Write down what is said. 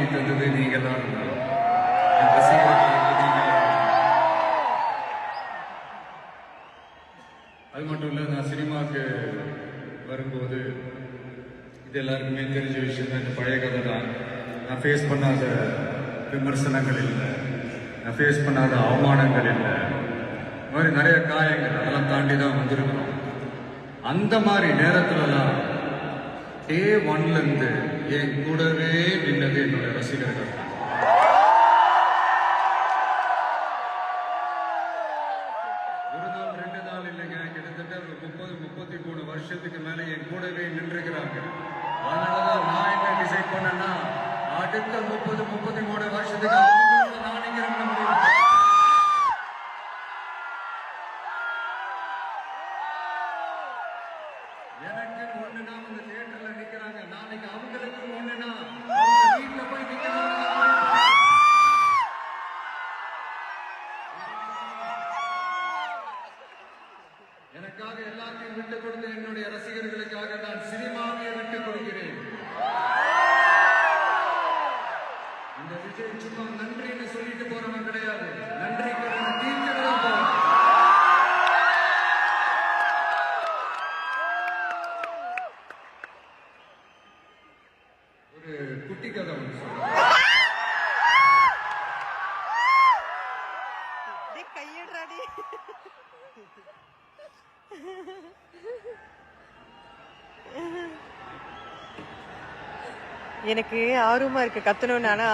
வாங்கி தந்தது நீங்க தான். ரசிகர்களுக்கு நீங்க. அது மட்டும் இல்லை, நான் சினிமாவுக்கு வரும்போது இது எல்லாருக்குமே தெரிஞ்ச விஷயம் தான். இந்த பழைய கதை தான். நான் ஃபேஸ் பண்ணாத விமர்சனங்கள் இல்லை, நான் ஃபேஸ் பண்ணாத அவமானங்கள் இல்லை, இந்த மாதிரி நிறைய காயங்கள் அதெல்லாம் தாண்டி தான் வந்திருக்கிறோம். அந்த மாதிரி நேரத்துலலாம் டே ஒன்லேருந்து என் கூடவே நின்னது என்னுடைய ரசிகர்கள். ஒரு நாள் 2 நாள் இல்லைங்க, கிட்டத்தட்ட ஒரு 30-33 வருஷத்துக்கு மேல என் கூடவே நின்றுக்கிறாங்க. அதனாலதான் நான் என்ன டிசைட் பண்ணேன்னா, அடுத்த 30-33 வருஷத்துக்கு அவங்களோட நான் இங்க இருக்க முடியும். எனக்கு ஒண்ணுனா வந்து தியேட்டர்ல நிக்கிறாங்க, நாளைக்கு அவங்களுக்கு ஒண்ணுனா அவங்க வீட்டுல போய் நிக்கிறாங்க. எனக்காக எல்லாத்தையும் விட்டு கொடுத்த என்னுடைய ரசிகர்களுக்காக நான் சினிமாவை விட்டு கொடுக்கிறேன். இந்த விஜய் சும்மா நன்றின்னு சொல்லிட்டு போறவன் கிடையாது, நன்றி கடனை தீர்த்துட்டு தான் போறோம். ஒரு குட்டி கதை ஒன்று சொல்றேன். கையிடுறாடி. எனக்கு ஆர்வமா இருக்கு கத்தணும்னு. ஆனா